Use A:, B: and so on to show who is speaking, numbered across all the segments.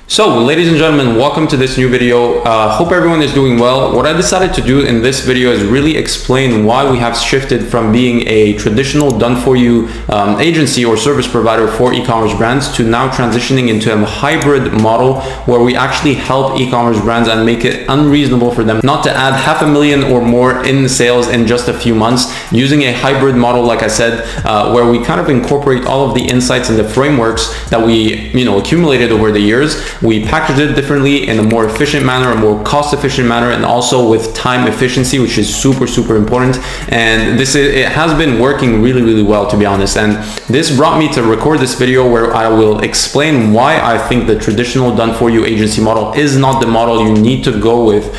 A: So, ladies and gentlemen, welcome to this new video. Hope everyone is doing well. What I decided to do in this video is really explain why we have shifted from being a traditional done-for-you agency or service provider for e-commerce brands to now transitioning into a hybrid model where we actually help e-commerce brands and make it unreasonable for them not to add $500,000 or more in sales in just a few months, using a hybrid model, like I said, where we kind of incorporate all of the insights and the frameworks that we accumulated over the years. We packaged it differently in a more efficient manner, a more cost-efficient manner, and also with time efficiency, which is super important. And it has been working really well, to be honest. And this brought me to record this video where I will explain why I think the traditional done-for-you agency model is not the model you need to go with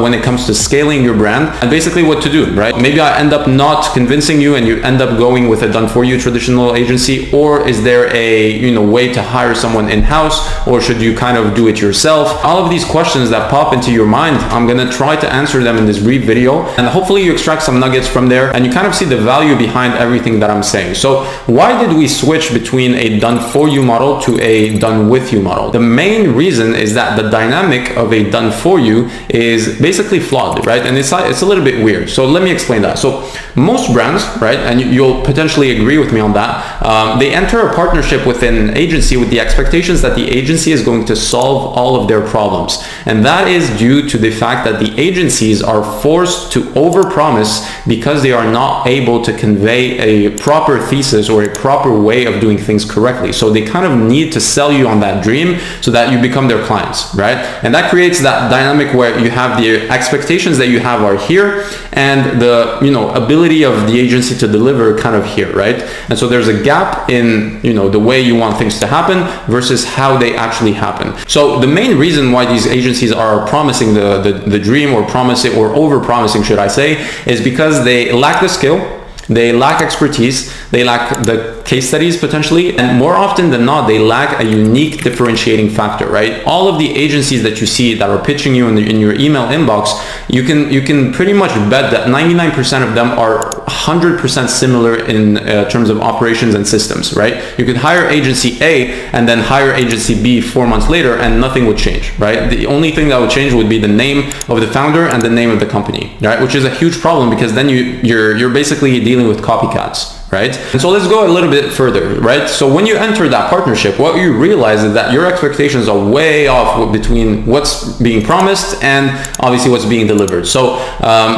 A: when it comes to scaling your brand, and basically what to do, right? Maybe I end up not convincing you and you end up going with a done-for-you traditional agency, or is there a way to hire someone in-house, or should you kind of do it yourself? All of these questions that pop into your mind, I'm gonna try to answer them in this brief video, and hopefully you extract some nuggets from there and you kind of see the value behind everything that I'm saying. So why did we switch between a done for you model to a done with you model? The main reason is that the dynamic of a done for you is basically flawed, right? And it's a little bit weird. So let me explain that. So most brands, right, and you'll potentially agree with me on that, they enter a partnership with an agency with the expectations that the agency is going to solve all of their problems. And that is due to the fact that the agencies are forced to overpromise because they are not able to convey a proper thesis or a proper way of doing things correctly. So they kind of need to sell you on that dream so that you become their clients, right? And that creates that dynamic where you have the expectations that you have are here and the ability of the agency to deliver kind of here, right? And so there's a gap in the way you want things to happen versus how they actually happen. So the main reason why these agencies are promising the dream, or promise it, or over promising should I say, is because they lack the skill, they lack expertise, they lack the case studies potentially, and more often than not, they lack a unique differentiating factor, right? All of the agencies that you see that are pitching you in your email inbox, you can pretty much bet that 99% of them are 100% similar in terms of operations and systems, right? You could hire agency A and then hire agency B 4 months later and nothing would change, right? The only thing that would change would be the name of the founder and the name of the company, right? Which is a huge problem because then you're basically dealing with copycats, right? And so let's go a little bit further, right? So when you enter that partnership, what you realize is that your expectations are way off between what's being promised and obviously what's being delivered. So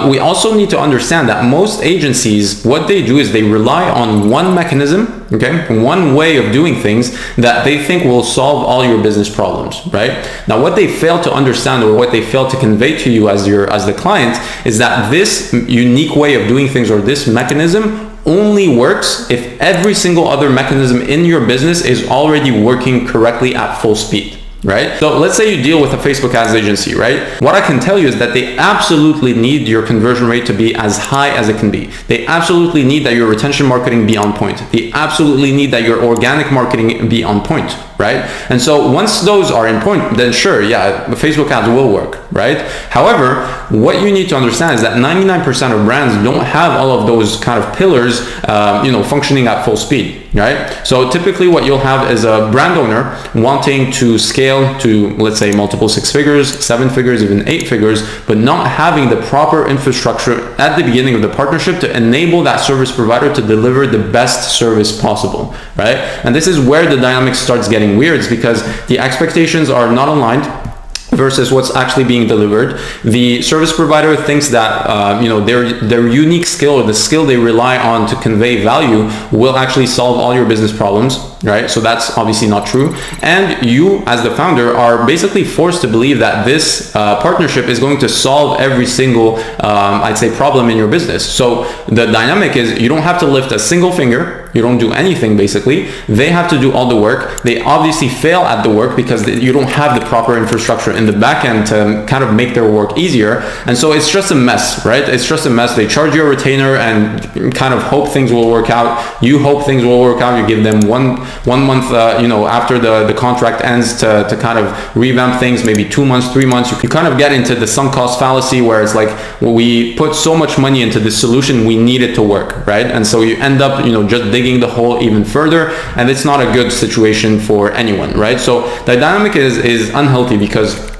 A: we also need to understand that most agencies, what they do is they rely on one mechanism, okay, one way of doing things that they think will solve all your business problems, right? Now, what they fail to understand, or what they fail to convey to you as the client, is that this unique way of doing things, or this mechanism, only works if every single other mechanism in your business is already working correctly at full speed, right? So let's say you deal with a Facebook ads agency, right? What I can tell you is that they absolutely need your conversion rate to be as high as it can be. They absolutely need that your retention marketing be on point. They absolutely need that your organic marketing be on point, right? And so once those are in point, then sure, yeah, the Facebook ads will work, right? However, what you need to understand is that 99% of brands don't have all of those kind of pillars, functioning at full speed, right? So typically what you'll have is a brand owner wanting to scale to, let's say, multiple 6 figures, 7 figures, even 8 figures, but not having the proper infrastructure at the beginning of the partnership to enable that service provider to deliver the best service possible, right? And this is where the dynamic starts getting weird, is because the expectations are not aligned versus what's actually being delivered. The service provider thinks that their unique skill, or the skill they rely on to convey value, will actually solve all your business problems, right? So that's obviously not true. And you, as the founder, are basically forced to believe that this partnership is going to solve every single, I'd say, problem in your business. So the dynamic is you don't have to lift a single finger. You don't do anything, basically. They have to do all the work. They obviously fail at the work because you don't have the proper infrastructure in the back end to kind of make their work easier. And so it's just a mess, right? It's just a mess. They charge you a retainer and kind of hope things will work out. You hope things will work out. You give them one 1 month, after the contract ends to kind of revamp things, maybe 2 months, 3 months. You kind of get into the sunk cost fallacy where it's like, we put so much money into this solution, we need it to work, right? And so you end up, just digging the hole even further, and it's not a good situation for anyone, right? So the dynamic is unhealthy because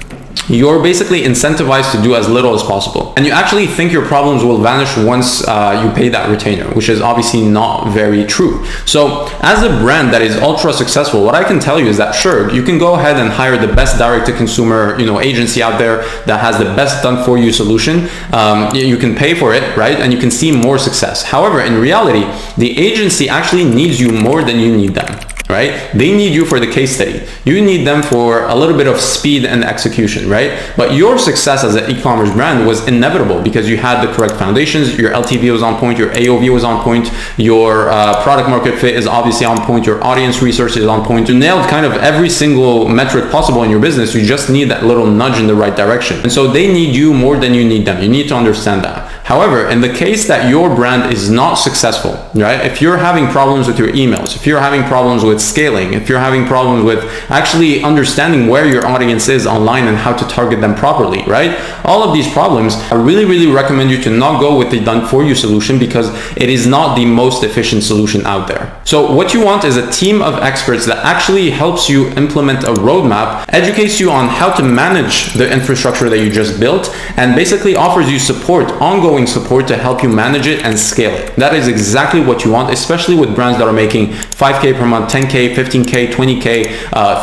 A: you're basically incentivized to do as little as possible, and you actually think your problems will vanish once you pay that retainer, which is obviously not very true. So as a brand that is ultra successful, what I can tell you is that sure, you can go ahead and hire the best direct-to-consumer agency out there that has the best done-for-you solution. You can pay for it, right? And you can see more success. However, in reality, the agency actually needs you more than you need them, right? They need you for the case study. You need them for a little bit of speed and execution, right? But your success as an e-commerce brand was inevitable because you had the correct foundations, your LTV was on point, your AOV was on point, your product market fit is obviously on point, your audience research is on point. You nailed kind of every single metric possible in your business. You just need that little nudge in the right direction. And so they need you more than you need them. You need to understand that. However, in the case that your brand is not successful, right? If you're having problems with your emails, if you're having problems with scaling, if you're having problems with actually understanding where your audience is online and how to target them properly, right? All of these problems, I really recommend you to not go with the done-for-you solution because it is not the most efficient solution out there. So what you want is a team of experts that actually helps you implement a roadmap, educates you on how to manage the infrastructure that you just built, and basically offers you support, ongoing support to help you manage it and scale it. That is exactly what you want, especially with brands that are making 5K per month, 10K, 15K, 20K,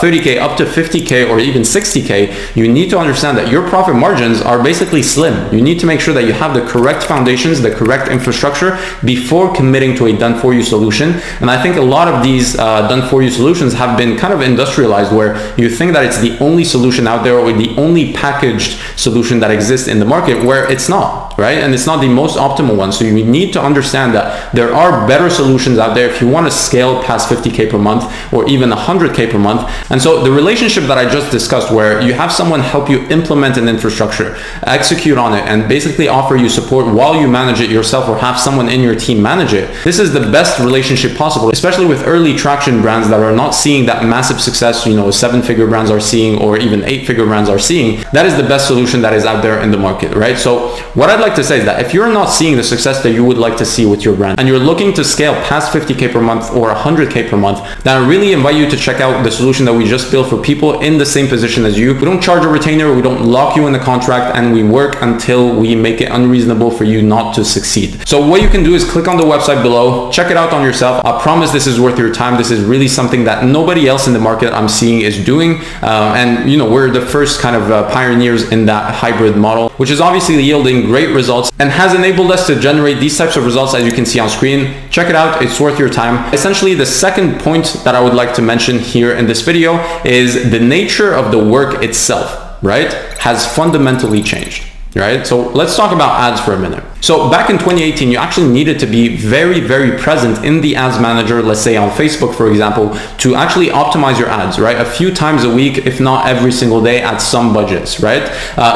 A: 30K, up to 50K or even 60K. You need to understand that your profit margins are basically slim. You need to make sure that you have the correct foundations, the correct infrastructure before committing to a done-for-you solution. And I think a lot of these done-for-you solutions have been kind of industrialized where you think that it's the only solution out there or the only packaged solution that exists in the market, where it's not, right? And it's not the most optimal one. So you need to understand that there are better solutions out there if you want to scale past 50K per month or even 100K per month. And so the relationship that I just discussed, where you have someone help you implement an infrastructure, execute on it, and basically offer you support while you manage it yourself or have someone in your team manage it. This is the best relationship possible, especially with early traction brands that are not seeing that massive success, 7-figure brands are seeing or even 8-figure brands are seeing. That is the best solution that is out there in the market, right? So what I'd like to say is that if you're not seeing the success that you would like to see with your brand and you're looking to scale past 50K per month or 100K per month, then I really invite you to check out the solution that we just built for people in the same position as you. We don't charge a retainer, we don't lock you in the contract, and we work until we make it unreasonable for you not to succeed. So what you can do is click on the website below, check it out on yourself. I promise this is worth your time. This is really something that nobody else in the market I'm seeing is doing. And we're the first kind of pioneers in that hybrid model, which is obviously yielding great results and has enabled us to generate these types of results as you can see on screen. Check it out, it's worth your time. Essentially, the second point that I would like to mention here in this video is the nature of the work itself, right, has fundamentally changed. Right? So let's talk about ads for a minute. So back in 2018, you actually needed to be very present in the ads manager, let's say on Facebook, for example, to actually optimize your ads, right? A few times a week, if not every single day at some budgets, right?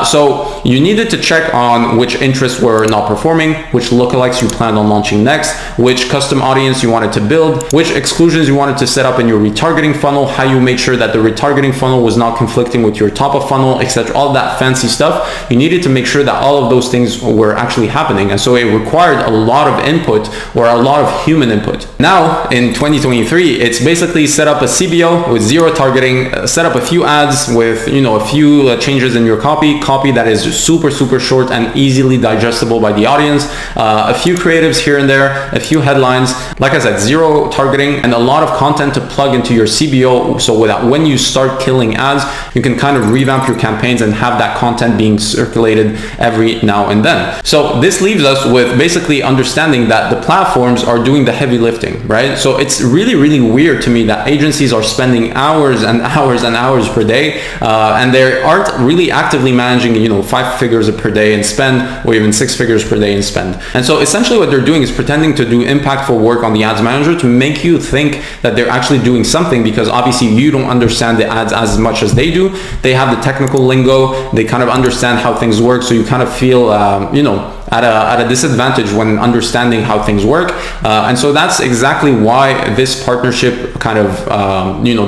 A: So you needed to check on which interests were not performing, which lookalikes you planned on launching next, which custom audience you wanted to build, which exclusions you wanted to set up in your retargeting funnel, how you made sure that the retargeting funnel was not conflicting with your top of funnel, etc. All that fancy stuff. You needed to make sure that all of those things were actually happening. And so it required a lot of input or a lot of human input. Now in 2023, it's basically set up a CBO with zero targeting, set up a few ads with, a few changes in your copy that is super short and easily digestible by the audience, a few creatives here and there, a few headlines. Like I said, zero targeting and a lot of content to plug into your CBO so that when you start killing ads, you can kind of revamp your campaigns and have that content being circulated every now and then. So this leaves us with basically understanding that the platforms are doing the heavy lifting, right? So it's really weird to me that agencies are spending hours and hours per day and they aren't really actively managing 5 figures per day in spend or even 6 figures per day in spend. And so essentially what they're doing is pretending to do impactful work on the ads manager to make you think that they're actually doing something, because obviously you don't understand the ads as much as they do. They have the technical lingo, they kind of understand how things work, so you kind of feel at a disadvantage when understanding how things work. And so that's exactly why this partnership kind of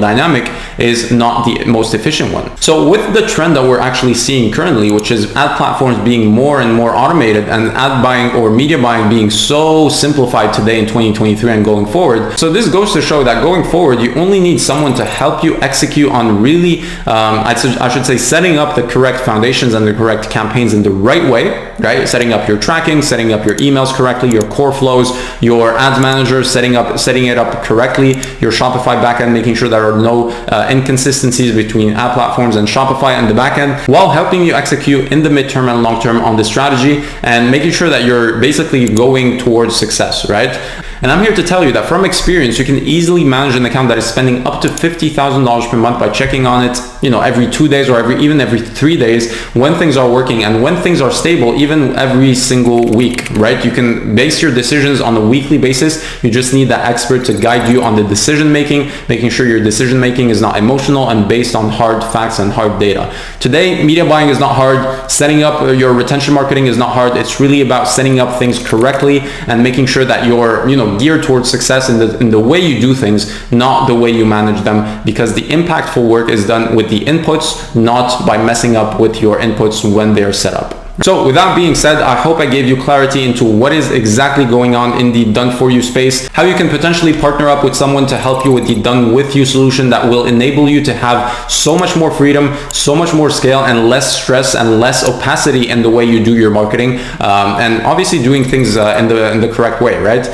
A: dynamic is not the most efficient one. So with the trend that we're actually seeing currently, which is ad platforms being more and more automated and ad buying or media buying being so simplified today in 2023 and going forward. So this goes to show that going forward, you only need someone to help you execute on really, I should say, setting up the correct foundations and the correct campaigns in the right way, right? Setting up your tracking, setting up your emails correctly, your core flows, your ads manager, setting it up correctly, your Shopify backend, making sure there are no inconsistencies between ad platforms and Shopify and the backend, while helping you execute in the midterm and long term on this strategy and making sure that you're basically going towards success, right? And I'm here to tell you that from experience, you can easily manage an account that is spending up to $50,000 per month by checking on it, every 2 days or even every 3 days when things are working and when things are stable, even every single week, right? You can base your decisions on a weekly basis. You just need that expert to guide you on the decision making, making sure your decision making is not emotional and based on hard facts and hard data. Today, media buying is not hard. Setting up your retention marketing is not hard. It's really about setting up things correctly and making sure that you're, geared towards success in the way you do things, not the way you manage them, because the impactful work is done with the inputs, not by messing up with your inputs when they are set up. So with that being said, I hope I gave you clarity into what is exactly going on in the done for you space, how you can potentially partner up with someone to help you with the done with you solution that will enable you to have so much more freedom, so much more scale, and less stress and less opacity in the way you do your marketing, and obviously doing things in the correct way, right?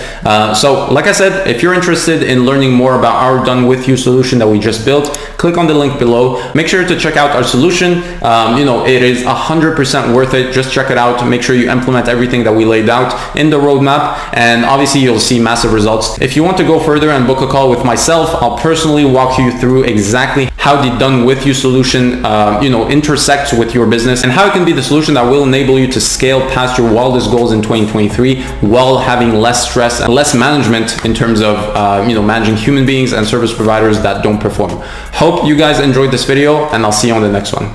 A: So like I said, if you're interested in learning more about our done with you solution that we just built, click on the link below. Make sure to check out our solution. It is 100% worth it. Just check it out. Make sure you implement everything that we laid out in the roadmap, and obviously you'll see massive results. If you want to go further and book a call with myself, I'll personally walk you through exactly how the done with you solution intersects with your business and how it can be the solution that will enable you to scale past your wildest goals in 2023 while having less stress and less management in terms of managing human beings and service providers that don't perform. Hope you guys enjoyed this video, and I'll see you on the next one.